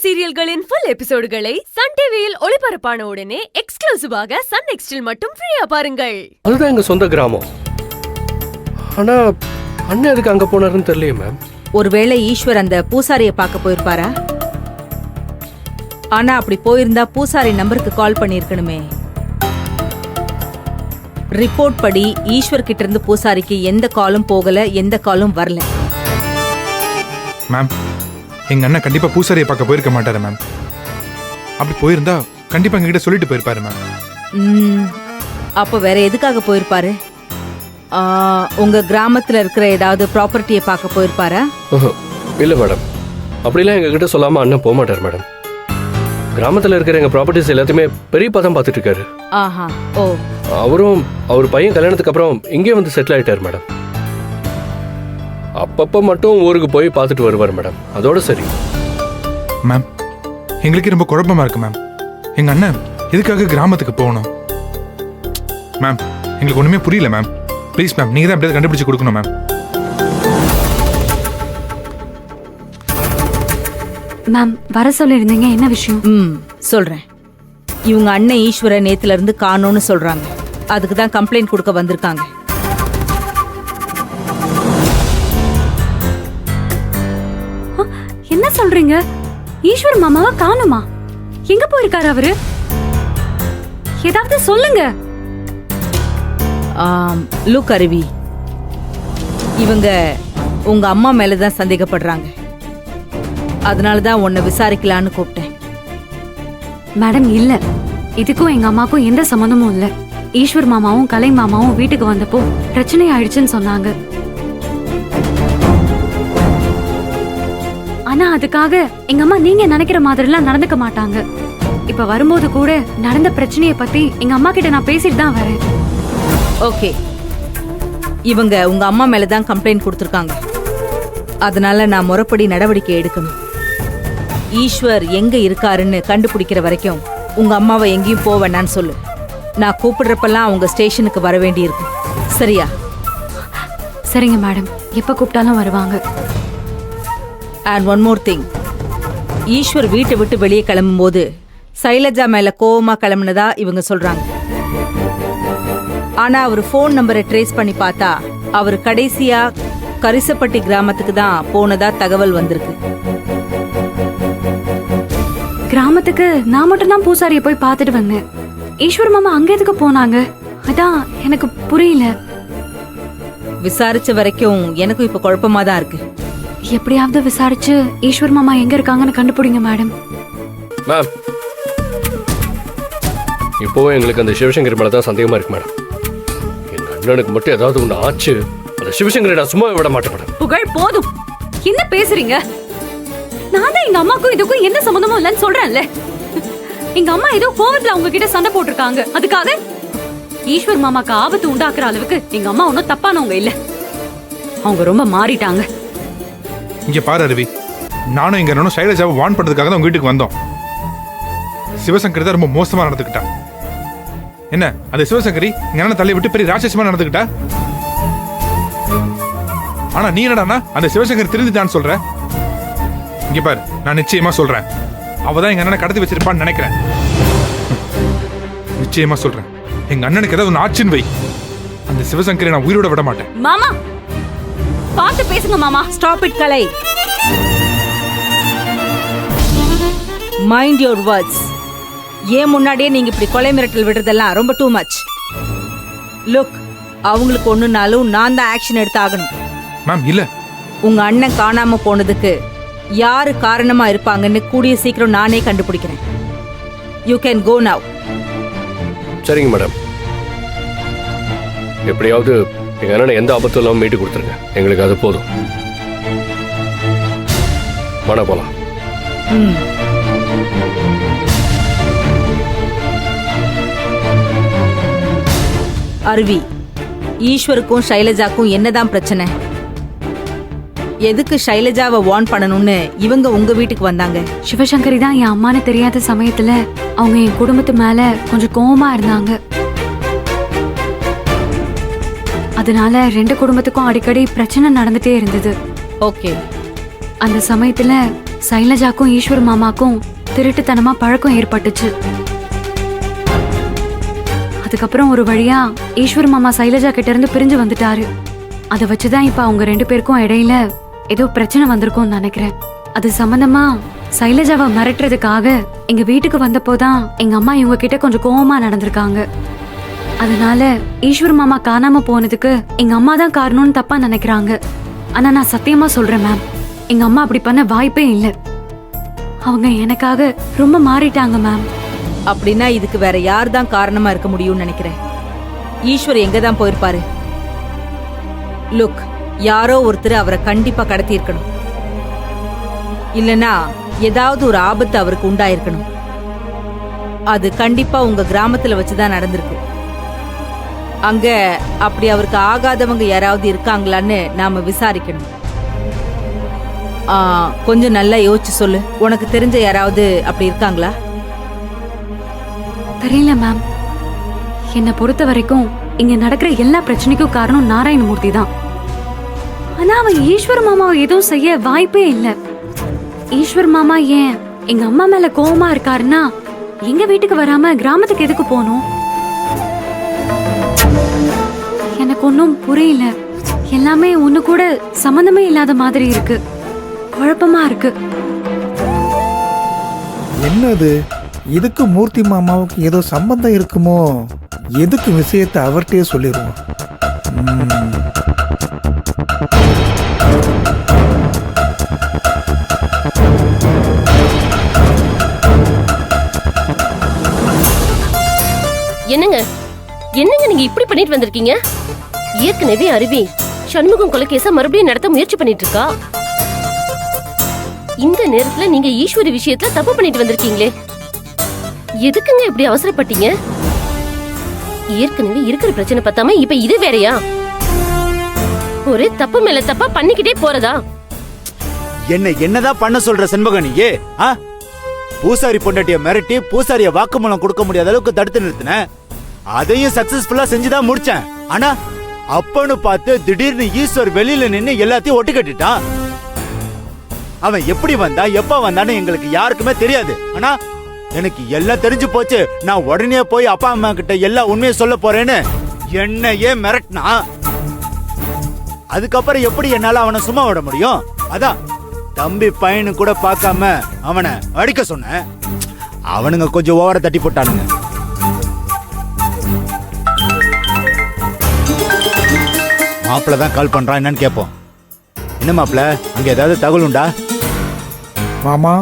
சீரியல்களின் full எபிசோடுகளை Sun டிவியில் ஒளிபரப்பான உடனே எக்ஸ்க்ளூசிவாக சன் நெக்ஸ்டில் மட்டும் ஃப்ரீயா பாருங்கள். அதுதான் எங்க சொந்த கிராமம். ஆனா அண்ணன் எதுக்கு அங்க போனாருன்னு தெரியலையே மேம். ஒருவேளை ஈஸ்வர் அந்த பூசாரிய பார்க்க போயிருப்பாரா? ஆனா அப்படி போயிருந்தா பூசாரி நம்பருக்கு கால் பண்ணிருக்கணுமே. ரிப்போர்ட் படி ஈஸ்வர் கிட்ட இருந்து பூசாரிக்கு எந்த காலும் போகல, எந்த காலும் வரல. மேம், எங்க அண்ணன் கண்டிப்பா பூசாரியை பார்க்க போயிருக்க மாட்டாரு மேம். அப்படி போயிருந்தா கண்டிப்பா எங்ககிட்ட சொல்லிட்டு போயிருப்பாரு மேம். அப்ப வேற எதுக்காக போயிருப்பாரு? உங்க கிராமத்துல இருக்கிற ஏதாவது ப்ராப்பர்ட்டியை பார்க்க போயிருப்பாரா? இல்ல மேடம், அப்படிலாம் எங்க கிட்ட சொல்லாம அண்ணன் போக மாட்டார் மேடம். கிராமத்துல இருக்கிற எங்க ப்ராப்பர்ட்டிஸ் எல்லாத்தையுமே பெரியப்பா தான் பார்த்துட்டு இருக்காரு. ஆஹா, ஓ. அவரும் அவர் பையன் கல்யாணத்துக்கு அப்புறம் இங்கே வந்து செட்டில் ஆயிட்டார் மேடம். அப்பப்ப மட்டும் ஊருக்கு போய் பார்த்துட்டு வருவார் மேடம், அதோட சரி. மேம், எங்களுக்கு ரொம்ப குழப்பமா இருக்கு மேம். எங்க அண்ணன் எதுக்காக கிராமத்துக்கு போகணும்? மேம், எங்களுக்கு ஒண்ணுமே புரியல மேம். ப்ளீஸ் மேம், நீங்க தான் எப்படியாவது கண்டுபிடிச்சு கொடுக்கணும் மேம். மேம், வர சொல்லிருந்தீங்க, என்ன விஷயம்? சொல்றேன். இவங்க அண்ணன் ஈஸ்வர நேத்துல இருந்து காணோம்னு சொல்றாங்க. அதுக்கு தான் கம்ப்ளைண்ட் கொடுக்க வந்திருக்காங்க. என்ன சொல்றீங்க? ஈஸ்வர் மாமாவை காணுமா? எங்க போயிருக்காரு அவரு? ஏதாவது சொல்லுங்க. லுக் அருவி, இவங்க உங்க அம்மா மேலதான் சந்தேகப்படுறாங்க. அதனாலதான் உன்னை விசாரிக்கலான்னு கூப்பிட்டேன். மேடம், இல்ல, இதுக்கும் எங்க அம்மாக்கும் எந்த சம்மந்தமும் இல்ல. ஈஸ்வர் மாமாவும் கலை மாமாவும் வீட்டுக்கு வந்தப்போ பிரச்சனை ஆயிடுச்சுன்னு சொன்னாங்க. ஆனா அதுக்காக எங்க அம்மா நீங்க நினைக்கிற மாதிரி எல்லாம் நடந்துக்க மாட்டாங்க. இப்ப வரும்போது கூட நடந்த பிரச்சனைய பத்தி எங்க அம்மா கிட்ட நான் பேசிட்டு தான் வரேன். ஓகே, இவங்க உங்க அம்மா மேலதான் கம்ப்ளைண்ட் கொடுத்திருக்காங்க. அதனால நான் முறைப்படி நடவடிக்கை எடுக்கணும். ஈஸ்வர் எங்க இருக்காருன்னு கண்டுபிடிக்கிற வரைக்கும் உங்க அம்மாவை எங்கேயும் போக வேண்டான்னு சொல்லு. நான் கூப்பிடுறப்பெல்லாம் அவங்க ஸ்டேஷனுக்கு வர வேண்டியிருக்கும். சரியா? சரிங்க மேடம், எப்ப கூப்பிட்டாலும் வருவாங்க. And one more thing, Eswar வீட்டை விட்டு வெளியே கிளம்பும் போது சைலஜா மேல கோவமா கிளம்புனதா இவங்க சொல்றாங்க. ஆனா அவர் போன் நம்பரை ட்ரேஸ் பண்ணி பார்த்தா அவர் கடைசியா கரிசப்பட்டி கிராமத்துக்கு தான் போனதா தகவல் வந்திருக்கு. கிராமத்துக்கு நான் மட்டும் தான் பூசாரிய போய் பார்த்துட்டு வந்தேன். ஈஸ்வர் மாமா அங்க எதுக்கு போனாங்க? அதான் எனக்கு புரியல. விசாரிச்ச வரைக்கும் எனக்கும் இப்ப குழப்பமா தான் இருக்கு. எப்படியாவது விசாரிச்சு ஈஸ்வர் மாமா எங்க இருக்காங்கன்னு கண்டுபிடிங்க மேடம். மேம், இப்போ எங்களுக்கு அந்த சிவசங்கரி மேல தான் சந்தேகமா இருக்கு மேடம். எங்க அண்ணனுக்கு மட்டும் ஏதாவது ஒண்ணு ஆச்சு, அந்த சிவசங்கரி நான் சும்மா விட மாட்டேன் மேடம். புகழ், போதும். என்ன பேசுறீங்க? நான் தான் எங்க அம்மாக்கும் இதுக்கும் எந்த சம்பந்தமும் இல்லைன்னு சொல்றேன்ல. எங்க அம்மா ஏதோ கோவத்துல அவங்க கிட்ட சண்டை போட்டிருக்காங்க. அதுக்காக ஈஸ்வர் மாமாக்கு ஆபத்து உண்டாக்குற அளவுக்கு எங்க அம்மா ஒன்னும் தப்பானவங்க இல்ல. அவங்க ரொம்ப மாறிட்டாங்க. இங்க பாரு அருவி, நானும் எங்க அண்ணனும் சைலஜாவை வார்ன் பண்றதுக்காக தான் உங்க வீட்டுக்கு வந்தோம். சிவசங்கரி தான் ரொம்ப மோசமா நடந்துக்கிட்டா. என்ன அந்த சிவசங்கரி எங்க அண்ணனை தள்ளி விட்டு பெரிய ராட்சசமா நடந்துக்கிட்டா. ஆனா நீ என்னடானா அந்த சிவசங்கரி திருந்திட்டான்னு சொல்ற? இங்க பாரு, நான் நிச்சயமா சொல்றேன், அவதான் எங்க அண்ணனை கடத்தி வச்சிருப்பான்னு நினைக்கிறேன். நிச்சயமா சொல்றேன், எங்க அண்ணனுக்கு ஏதாவது ஆச்சுன்னு வை, அந்த சிவசங்கரை நான் உயிரோட விட மாட்டேன். மாமா, பார்த்து பேசுங்க மாமா. Stop it Kalai. Mind your words. ஏன் முன்னாடியே நீங்க இப்படி கொலை மிரட்டல் விடுறதெல்லாம் ரொம்ப டூ மச். லுக், அவங்களுக்கு ஒண்ணுனாலும் நான் தான் ஆக்ஷன் எடுத்து ஆகணும். மேம், இல்ல, உங்க அண்ணன் காணாம போனதுக்கு யாரு காரணமா இருப்பாங்கன்னு கூடிய சீக்கிரம் நானே கண்டுபிடிக்கிறேன். You can go now. சரிங்க மேடம், எப்படியாவது எங்க அண்ணனை எந்த ஆபத்தும் இல்லாமல் மீட்டு கொடுத்துருங்க. எங்களுக்கு அது போதும். மன போலாம். அருவி, ஈஸ்வருக்கும் சைலஜாக்கும் என்னதான் பிரச்சனை? எதுக்கு சைலஜாவை வார்ன் பண்ணணும்னு இவங்க உங்க வீட்டுக்கு வந்தாங்க? சிவசங்கரி தான் என் அம்மானு தெரியாத சமயத்துல அவங்க என் குடும்பத்து மேல கொஞ்சம் கோவமா இருந்தாங்க. அதனால ரெண்டு குடும்பத்துக்கும் அடிக்கடி பிரச்சனை நடந்துட்டே இருந்தது. ஓகே. அந்த சமயத்துல சைலஜாக்கும் ஈஸ்வர் மாமாக்கும் திருட்டுத்தனமா பழக்கம் ஏற்பட்டுச்சு. அதுக்கப்புறம் ஒரு வழியா ஈஸ்வர் மாமா சைலஜா கிட்ட இருந்து பிரிஞ்சு வந்துட்டாரு. அதை வச்சுதான் இப்ப அவங்க 2 பேருக்கும் இடையில ஏதோ பிரச்சனை வந்திருக்கும்னு நினைக்கிறேன். அது சம்பந்தமா சைலஜாவை மிரட்டுறதுக்காக எங்க வீட்டுக்கு வந்தப்போதான் எங்க அம்மா இவங்க கிட்ட கொஞ்சம் கோவமா நடந்திருக்காங்க. அதனால ஈஸ்வர் மாமா காணாம போனதுக்கு எங்க அம்மா தான் காரணம்னு தப்பா நினைக்கிறாங்க. ஆனா நான் சத்தியமா சொல்றேன் மேம், எங்க அம்மா அப்படி பண்ண வாய்ப்பே இல்லை. அவங்க எனக்காக ரொம்ப மாறிட்டாங்க மேம். அப்படின்னா இதுக்கு வேற யார் தான் காரணமா இருக்க முடியும்னு நினைக்கிறேன். ஈஸ்வர் எங்க தான் போயிருப்பாரு? லுக், யாரோ ஒருத்தர் அவரை கண்டிப்பா கடத்தி இருக்கணும். இல்லனா ஏதாவது ஒரு ஆபத்து அவருக்கு உண்டாயிருக்கணும். அது கண்டிப்பா உங்க கிராமத்துல வச்சுதான் நடந்திருக்கு. அங்க அப்படி அவருக்கு ஆகாதவங்க யாராவது இருக்காங்களான்னு நாம விசாரிக்கணும். கொஞ்சம் நல்லா யோசிச்சு சொல்லு. உனக்கு தெரிஞ்ச யாராவது அப்படி இருக்காங்களா? தெரியல மேம். என்னை பொறுத்த வரைக்கும் இங்க நடக்கிற எல்லா பிரச்சனைக்கும் காரணம் நாராயணமூர்த்தி தான். ஆனா அவன் ஈஸ்வர் மாமாவை எதுவும் செய்ய வாய்ப்பே இல்ல. ஈஸ்வர் மாமா ஏன் எங்க அம்மா மேல கோவமா இருக்காருன்னா எங்க வீட்டுக்கு வராம கிராமத்துக்கு எதுக்கு போகணும்? எனக்கு ஒன்னும் புரியல. எல்லாமே ஒண்ணு கூட சம்பந்தமே இல்லாத மாதிரி இருக்கு. குழப்பமா இருக்கு. என்னது, இதுக்கு மூர்த்தி மாமாவுக்கு ஏதோ சம்பந்தம் இருக்குமோ? எதுக்கு விஷயத்தை அவர்கிட்டயே சொல்லிடுவோம். என்னங்க என்னங்க நீங்க இப்படி பண்ணிட்டு வந்திருக்கீங்க? ஏற்கனவே அருவி சண்முகம் கொலைகேச மறுபடியும் நடத்த முயற்சி பண்ணிட்டு இருக்கா. இந்த நேரத்துல நீங்க ஈஸ்வரி விஷயத்துல தப்பு பண்ணிட்டு வந்திருக்கீங்களே, எதுக்குங்க இப்படி அவசரப்பட்டீங்க? ஏற்கனவே இருக்கிற பிரச்சனை பத்தாம இப்ப இது வேறயா? ஒரே தப்பு மேல தப்பா பண்ணிக்கிட்டே போறதா? என்னதான் பண்ண சொல்ற செண்பகனியே? பூசாரி பொண்டாட்டிய மிரட்டி பூசாரிய வாக்குமூலம் கொடுக்க முடியாத அளவுக்கு தடுத்து நிறுத்தின. அதையும் சக்சஸ்ஃபுல்லா செஞ்சுதான் முடிச்சேன். ஆனா அப்பன்னு பார்த்து திடீர்னு ஈஸ்வர் வெளியில நின்னு எல்லாத்தையும் ஒட்டு கட்டிட்டான். அவன் எப்படி வந்தா எப்ப வந்தான்னு எங்களுக்கு யாருக்குமே தெரியாது. ஆனா எனக்கு எல்லாம் தெரிஞ்சு போச்சு. நான் உடனே போய் அப்பா அம்மா கிட்ட எல்லா உண்மையை சொல்ல போறேன்னு என்னையே மிரட்டினா. அதுக்கப்புறம் எப்படி என்னால அவனை சும்மா விட முடியும்? அதான் தம்பி பையனு கூட பார்க்காம அவனை அடிக்க சொன்ன. அவனுங்க கொஞ்சம் ஓவர தட்டி போட்டானுங்க. மாப்பிள்ள தான் கால் பண்றான், என்னன்னு கேட்போம். என்ன மாப்பிள்ள, அங்க ஏதாவது தகவல் உண்டா? மாமா,